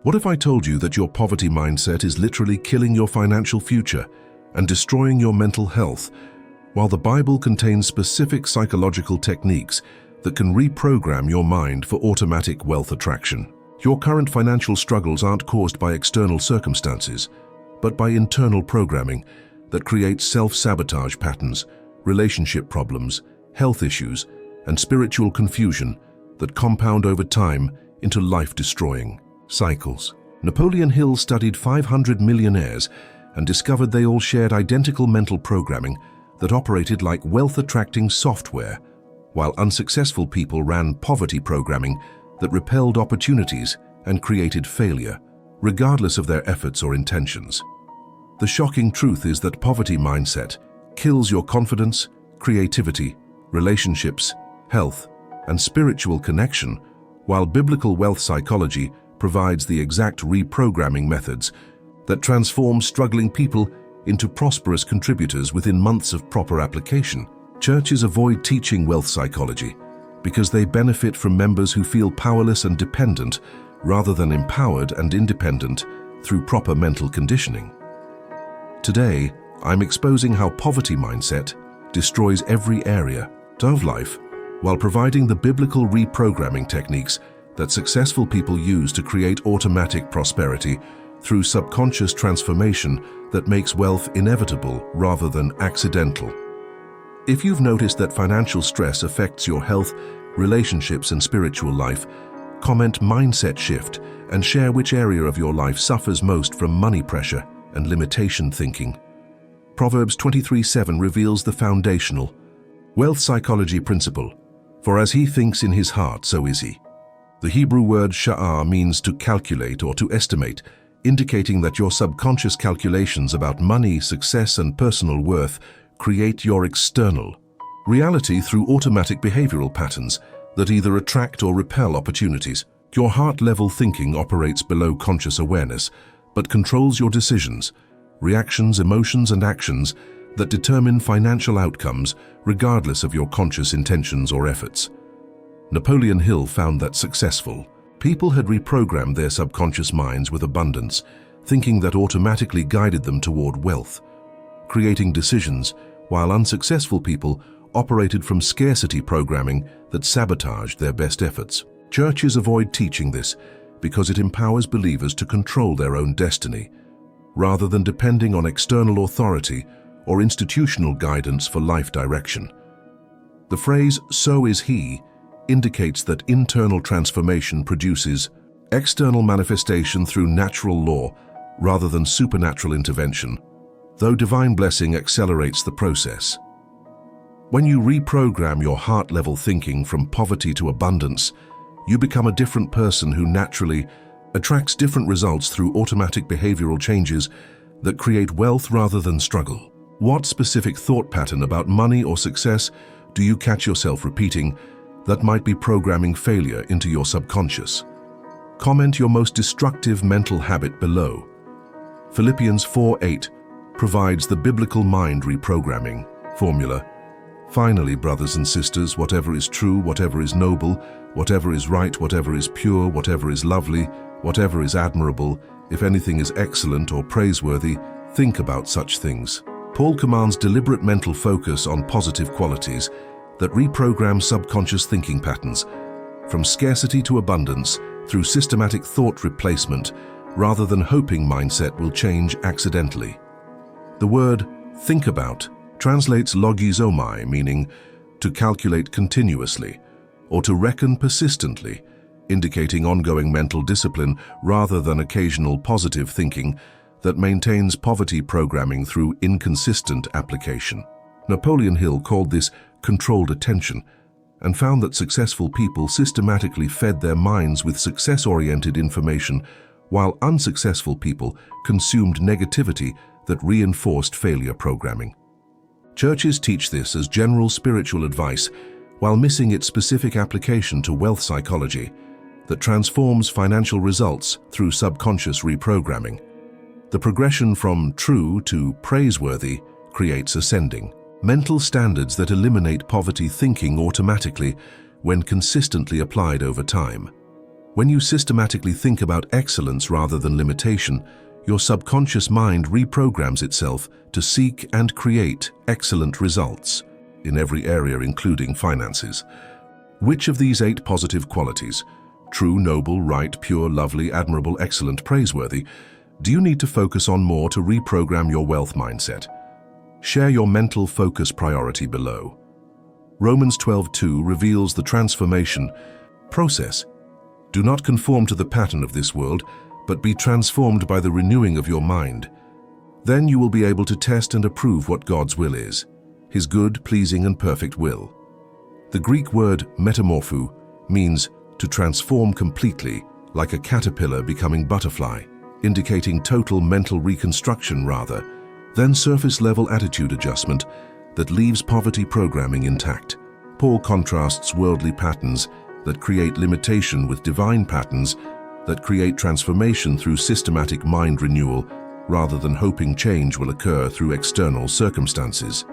What if I told you that your poverty mindset is literally killing your financial future and destroying your mental health, while the Bible contains specific psychological techniques that can reprogram your mind for automatic wealth attraction? Your current financial struggles aren't caused by external circumstances, but by internal programming that creates self-sabotage patterns, relationship problems, health issues, and spiritual confusion that compound over time into life-destroying cycles. Napoleon Hill studied 500 millionaires and discovered they all shared identical mental programming that operated like wealth-attracting software, while unsuccessful people ran poverty programming that repelled opportunities and created failure, regardless of their efforts or intentions. The shocking truth is that poverty mindset kills your confidence, creativity, relationships, health, and spiritual connection, while biblical wealth psychology provides the exact reprogramming methods that transform struggling people into prosperous contributors within months of proper application. Churches avoid teaching wealth psychology because they benefit from members who feel powerless and dependent rather than empowered and independent through proper mental conditioning. Today, I'm exposing how poverty mindset destroys every area of life while providing the biblical reprogramming techniques that successful people use to create automatic prosperity through subconscious transformation that makes wealth inevitable rather than accidental. If you've noticed that financial stress affects your health, relationships, and spiritual life, comment mindset shift and share which area of your life suffers most from money pressure and limitation thinking. Proverbs 23:7 reveals the foundational wealth psychology principle, for as he thinks in his heart, so is he. The Hebrew word sha'ar means to calculate or to estimate, indicating that your subconscious calculations about money, success, and personal worth create your external reality through automatic behavioral patterns that either attract or repel opportunities. Your heart-level thinking operates below conscious awareness, but controls your decisions, reactions, emotions, and actions that determine financial outcomes regardless of your conscious intentions or efforts. Napoleon Hill found that successful people had reprogrammed their subconscious minds with abundance, thinking that automatically guided them toward wealth, creating decisions, while unsuccessful people operated from scarcity programming that sabotaged their best efforts. Churches avoid teaching this because it empowers believers to control their own destiny, rather than depending on external authority or institutional guidance for life direction. The phrase, "so is he," indicates that internal transformation produces external manifestation through natural law rather than supernatural intervention, though divine blessing accelerates the process. When you reprogram your heart-level thinking from poverty to abundance, you become a different person who naturally attracts different results through automatic behavioral changes that create wealth rather than struggle. What specific thought pattern about money or success do you catch yourself repeating that might be programming failure into your subconscious? Comment your most destructive mental habit below. Philippians 4:8 provides the biblical mind reprogramming formula. Finally, brothers and sisters, whatever is true, whatever is noble, whatever is right, whatever is pure, whatever is lovely, whatever is admirable, if anything is excellent or praiseworthy, think about such things. Paul commands deliberate mental focus on positive qualities that reprogram subconscious thinking patterns, from scarcity to abundance, through systematic thought replacement, rather than hoping mindset will change accidentally. The word "think about" translates logizomai, meaning to calculate continuously, or to reckon persistently, indicating ongoing mental discipline rather than occasional positive thinking that maintains poverty programming through inconsistent application. Napoleon Hill called this controlled attention and found that successful people systematically fed their minds with success-oriented information, while unsuccessful people consumed negativity that reinforced failure programming. Churches teach this as general spiritual advice while missing its specific application to wealth psychology that transforms financial results through subconscious reprogramming. The progression from true to praiseworthy creates ascending mental standards that eliminate poverty thinking automatically when consistently applied over time. When you systematically think about excellence rather than limitation, your subconscious mind reprograms itself to seek and create excellent results in every area, including finances. Which of these 8 positive qualities, true, noble, right, pure, lovely, admirable, excellent, praiseworthy, do you need to focus on more to reprogram your wealth mindset? Share your mental focus priority below. Romans 12:2 reveals the transformation process. Do not conform to the pattern of this world, but be transformed by the renewing of your mind. Then you will be able to test and approve what God's will is, His good, pleasing, and perfect will. The Greek word metamorpho means to transform completely, like a caterpillar becoming butterfly, indicating total mental reconstruction rather than surface-level attitude adjustment that leaves poverty programming intact. Paul contrasts worldly patterns that create limitation with divine patterns that create transformation through systematic mind renewal rather than hoping change will occur through external circumstances.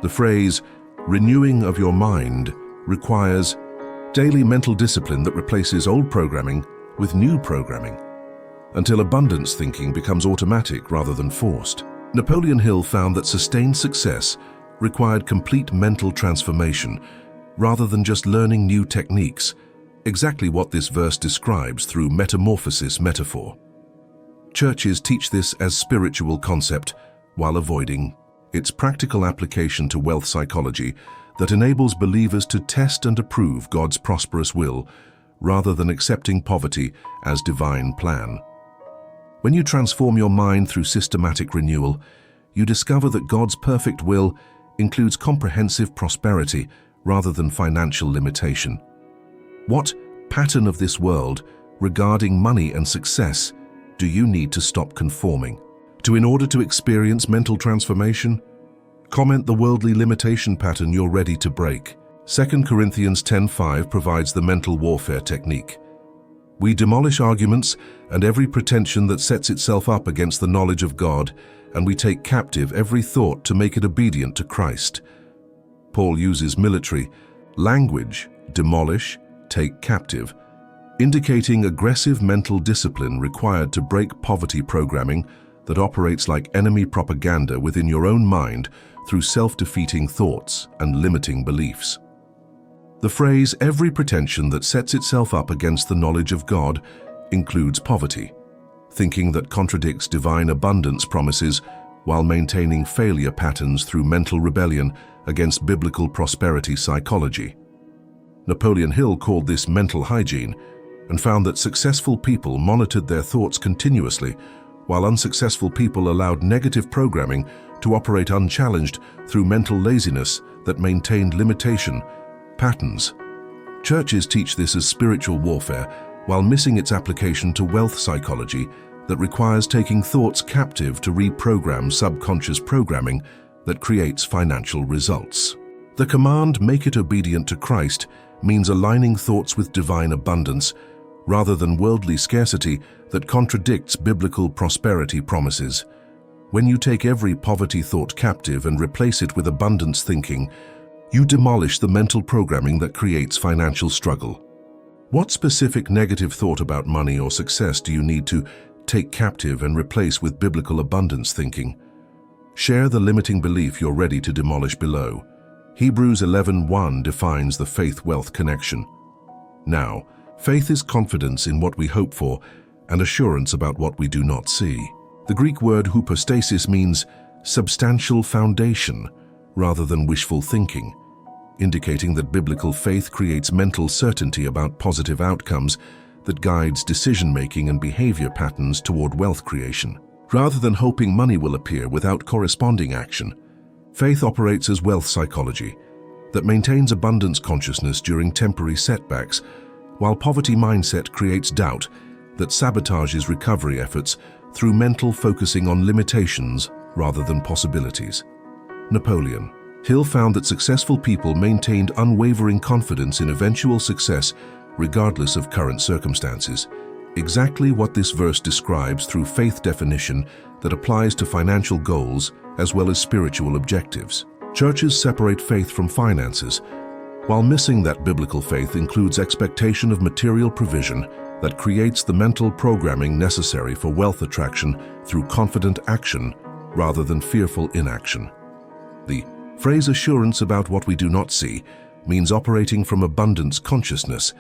The phrase, renewing of your mind, requires daily mental discipline that replaces old programming with new programming, until abundance thinking becomes automatic rather than forced. Napoleon Hill found that sustained success required complete mental transformation rather than just learning new techniques, exactly what this verse describes through metamorphosis metaphor. Churches teach this as spiritual concept while avoiding its practical application to wealth psychology that enables believers to test and approve God's prosperous will rather than accepting poverty as divine plan. When you transform your mind through systematic renewal, you discover that God's perfect will includes comprehensive prosperity rather than financial limitation. What pattern of this world regarding money and success do you need to stop conforming to in order to experience mental transformation? Comment the worldly limitation pattern you're ready to break. 2 Corinthians 10:5 provides the mental warfare technique. We demolish arguments and every pretension that sets itself up against the knowledge of God, and we take captive every thought to make it obedient to Christ. Paul uses military language, demolish, take captive, indicating aggressive mental discipline required to break poverty programming that operates like enemy propaganda within your own mind through self-defeating thoughts and limiting beliefs. The phrase, every pretension that sets itself up against the knowledge of God, includes poverty, thinking that contradicts divine abundance promises while maintaining failure patterns through mental rebellion against biblical prosperity psychology. Napoleon Hill called this mental hygiene and found that successful people monitored their thoughts continuously, while unsuccessful people allowed negative programming to operate unchallenged through mental laziness that maintained limitation patterns. Churches teach this as spiritual warfare while missing its application to wealth psychology that requires taking thoughts captive to reprogram subconscious programming that creates financial results. The command, make it obedient to Christ, means aligning thoughts with divine abundance rather than worldly scarcity that contradicts biblical prosperity promises. When you take every poverty thought captive and replace it with abundance thinking, you demolish the mental programming that creates financial struggle. What specific negative thought about money or success do you need to take captive and replace with biblical abundance thinking? Share the limiting belief you're ready to demolish below. Hebrews 11:1 defines the faith-wealth connection. Now, faith is confidence in what we hope for and assurance about what we do not see. The Greek word hypostasis means substantial foundation rather than wishful thinking, indicating that biblical faith creates mental certainty about positive outcomes that guides decision-making and behavior patterns toward wealth creation. Rather than hoping money will appear without corresponding action, faith operates as wealth psychology that maintains abundance consciousness during temporary setbacks, while poverty mindset creates doubt that sabotages recovery efforts through mental focusing on limitations rather than possibilities. Napoleon Hill found that successful people maintained unwavering confidence in eventual success regardless of current circumstances, exactly what this verse describes through faith definition that applies to financial goals as well as spiritual objectives. Churches separate faith from finances, while missing that biblical faith includes expectation of material provision that creates the mental programming necessary for wealth attraction through confident action rather than fearful inaction. The phrase assurance about what we do not see means operating from abundance consciousness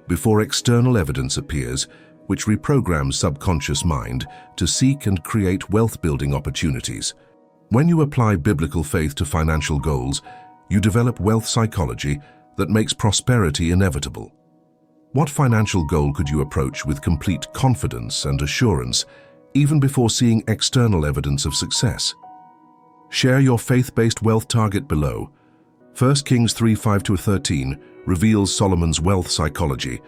before external evidence appears, which reprograms subconscious mind to seek and create wealth-building opportunities. When you apply biblical faith to financial goals, you develop wealth psychology that makes prosperity inevitable. What financial goal could you approach with complete confidence and assurance, even before seeing external evidence of success? Share your faith-based wealth target below. 1 Kings 3:5-13 reveals Solomon's wealth psychology.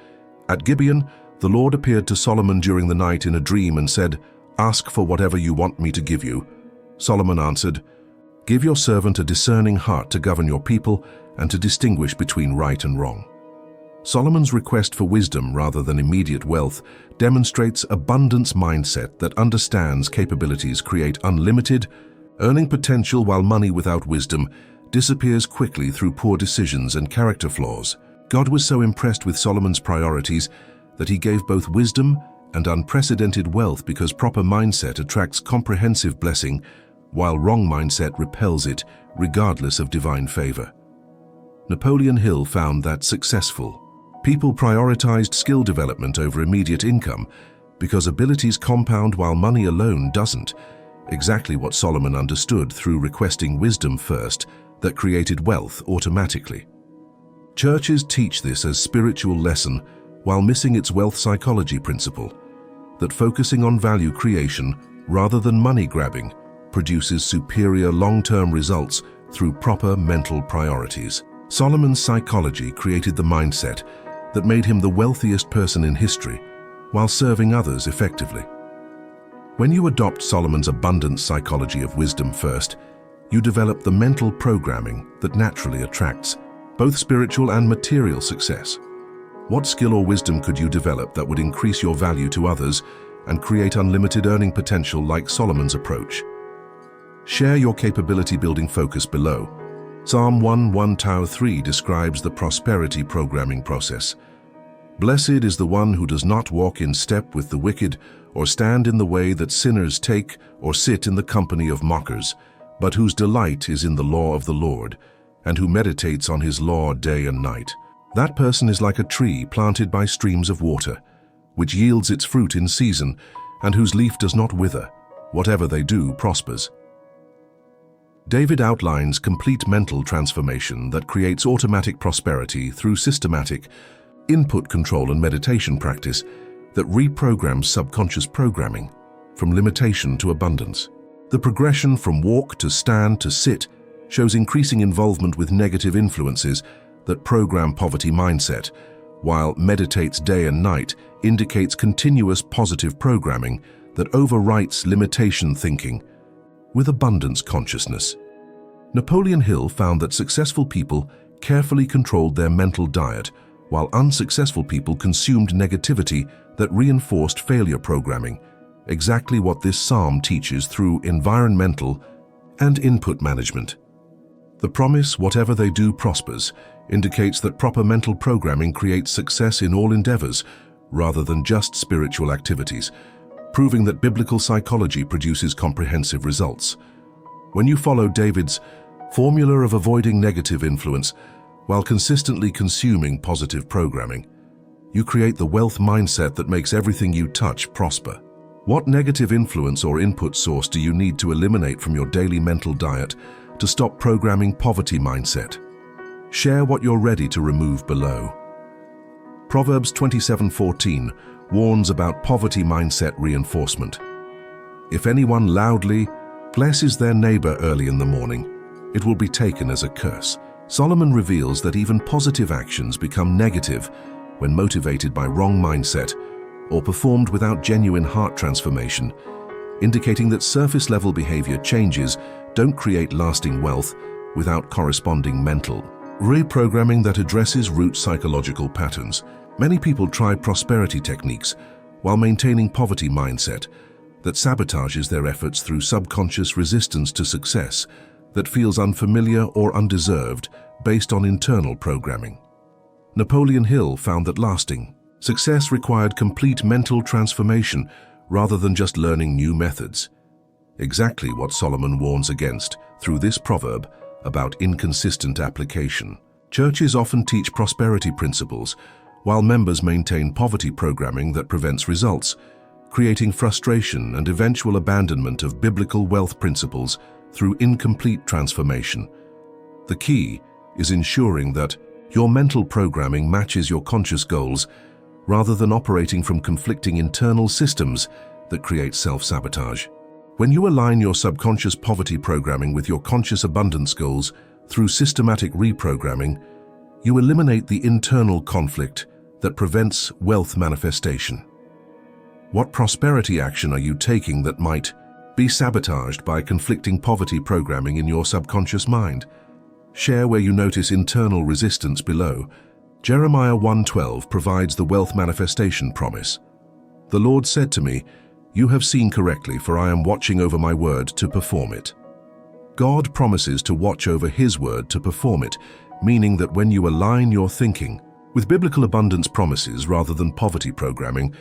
At Gibeon, the Lord appeared to Solomon during the night in a dream and said, "Ask for whatever you want me to give you." Solomon answered, "Give your servant a discerning heart to govern your people and to distinguish between right and wrong." Solomon's request for wisdom rather than immediate wealth demonstrates abundance mindset that understands capabilities create unlimited, earning potential, while money without wisdom disappears quickly through poor decisions and character flaws. God was so impressed with Solomon's priorities that he gave both wisdom and unprecedented wealth, because proper mindset attracts comprehensive blessing, while wrong mindset repels it, regardless of divine favor. Napoleon Hill found that successful people prioritized skill development over immediate income because abilities compound while money alone doesn't. Exactly what Solomon understood through requesting wisdom first that created wealth automatically. Churches teach this as spiritual lesson while missing its wealth psychology principle, that focusing on value creation rather than money grabbing produces superior long-term results through proper mental priorities. Solomon's psychology created the mindset that made him the wealthiest person in history while serving others effectively. When you adopt Solomon's abundance psychology of wisdom first, you develop the mental programming that naturally attracts both spiritual and material success. What skill or wisdom could you develop that would increase your value to others and create unlimited earning potential like Solomon's approach? Share your capability-building focus below. Psalm 1:1-3 describes the prosperity programming process. "Blessed is the one who does not walk in step with the wicked, or stand in the way that sinners take, or sit in the company of mockers, but whose delight is in the law of the Lord, and who meditates on his law day and night. That person is like a tree planted by streams of water, which yields its fruit in season, and whose leaf does not wither. Whatever they do prospers." David outlines complete mental transformation that creates automatic prosperity through systematic input control and meditation practice that reprograms subconscious programming from limitation to abundance. The progression from walk to stand to sit shows increasing involvement with negative influences that program poverty mindset, while meditates day and night indicates continuous positive programming that overwrites limitation thinking with abundance consciousness. Napoleon Hill found that successful people carefully controlled their mental diet, while unsuccessful people consumed negativity that reinforced failure programming, exactly what this psalm teaches through environmental and input management. The promise, "Whatever they do prospers," indicates that proper mental programming creates success in all endeavors rather than just spiritual activities, proving that biblical psychology produces comprehensive results. When you follow David's formula of avoiding negative influence while consistently consuming positive programming, you create the wealth mindset that makes everything you touch prosper. What negative influence or input source do you need to eliminate from your daily mental diet to stop programming poverty mindset? Share what you're ready to remove below. Proverbs 27:14 warns about poverty mindset reinforcement. "If anyone loudly blesses their neighbor early in the morning, it will be taken as a curse." Solomon reveals that even positive actions become negative when motivated by wrong mindset or performed without genuine heart transformation, indicating that surface-level behavior changes don't create lasting wealth without corresponding mental reprogramming that addresses root psychological patterns. Many people try prosperity techniques while maintaining poverty mindset that sabotages their efforts through subconscious resistance to success that feels unfamiliar or undeserved based on internal programming. Napoleon Hill found that lasting Success required complete mental transformation rather than just learning new methods. Exactly what Solomon warns against through this proverb about inconsistent application. Churches often teach prosperity principles, while members maintain poverty programming that prevents results, creating frustration and eventual abandonment of biblical wealth principles through incomplete transformation. The key is ensuring that your mental programming matches your conscious goals rather than operating from conflicting internal systems that create self-sabotage. When you align your subconscious poverty programming with your conscious abundance goals through systematic reprogramming, you eliminate the internal conflict that prevents wealth manifestation. What prosperity action are you taking that might be sabotaged by conflicting poverty programming in your subconscious mind? Share where you notice internal resistance below. Jeremiah 1:12 provides the wealth manifestation promise. The Lord said to me, "You have seen correctly, for I am watching over my word to perform it." God promises to watch over His word to perform it, meaning that when you align your thinking with biblical abundance promises rather than poverty programming,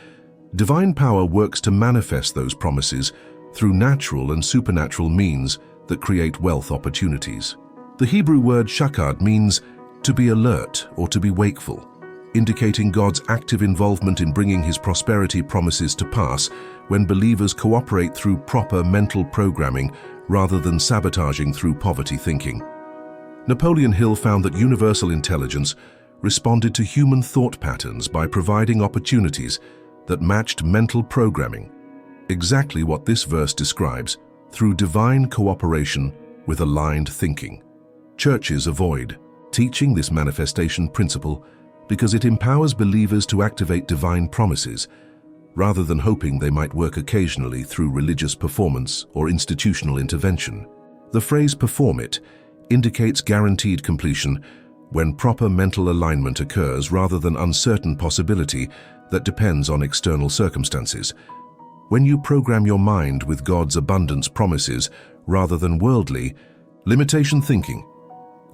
divine power works to manifest those promises through natural and supernatural means that create wealth opportunities. The Hebrew word shakad means to be alert or to be wakeful, indicating God's active involvement in bringing His prosperity promises to pass when believers cooperate through proper mental programming rather than sabotaging through poverty thinking. Napoleon Hill found that universal intelligence responded to human thought patterns by providing opportunities that matched mental programming, exactly what this verse describes, through divine cooperation with aligned thinking. Churches avoid teaching this manifestation principle because it empowers believers to activate divine promises rather than hoping they might work occasionally through religious performance or institutional intervention. The phrase "perform it" indicates guaranteed completion when proper mental alignment occurs rather than uncertain possibility that depends on external circumstances. When you program your mind with God's abundance promises rather than worldly, limitation thinking,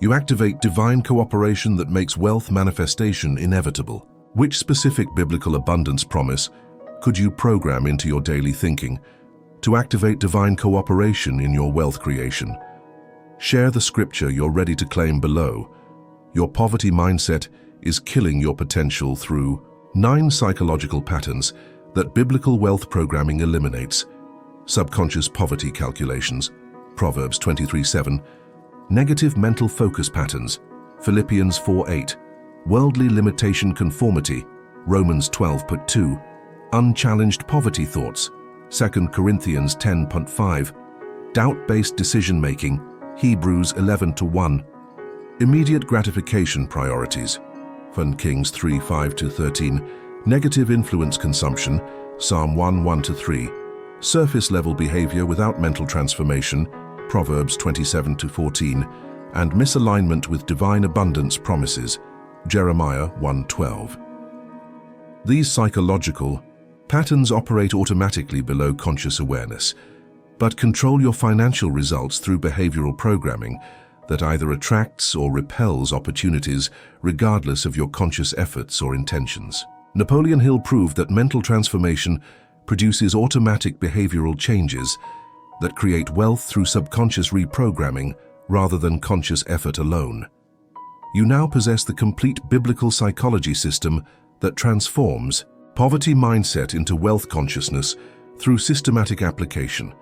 you activate divine cooperation that makes wealth manifestation inevitable. Which specific biblical abundance promise could you program into your daily thinking to activate divine cooperation in your wealth creation? Share the scripture you're ready to claim below. Your poverty mindset is killing your potential through 9 psychological patterns that biblical wealth programming eliminates. Subconscious poverty calculations, Proverbs 23:7. Negative mental focus patterns, Philippians 4:8. Worldly limitation conformity, Romans 12:2. Unchallenged poverty thoughts, 2 Corinthians 10:5. Doubt-based decision-making, Hebrews 11:1. Immediate gratification priorities, 1 Kings 3:5-13. Negative influence consumption, Psalm 1:1-3. Surface-level behavior without mental transformation, Proverbs 27-14. And misalignment with divine abundance promises, Jeremiah 1:12. These psychological patterns operate automatically below conscious awareness, but control your financial results through behavioral programming that either attracts or repels opportunities regardless of your conscious efforts or intentions. Napoleon Hill proved that mental transformation produces automatic behavioral changes that create wealth through subconscious reprogramming rather than conscious effort alone. You now possess the complete biblical psychology system that transforms poverty mindset into wealth consciousness through systematic application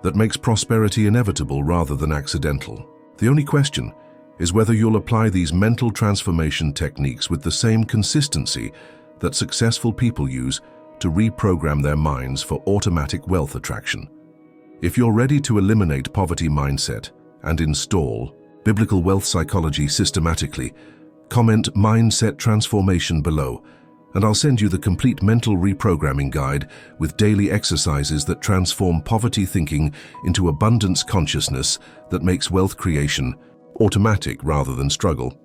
that makes prosperity inevitable rather than accidental. The only question is whether you'll apply these mental transformation techniques with the same consistency that successful people use to reprogram their minds for automatic wealth attraction. If you're ready to eliminate poverty mindset and install biblical wealth psychology systematically, comment "Mindset Transformation" below, and I'll send you the complete mental reprogramming guide with daily exercises that transform poverty thinking into abundance consciousness that makes wealth creation automatic rather than struggle.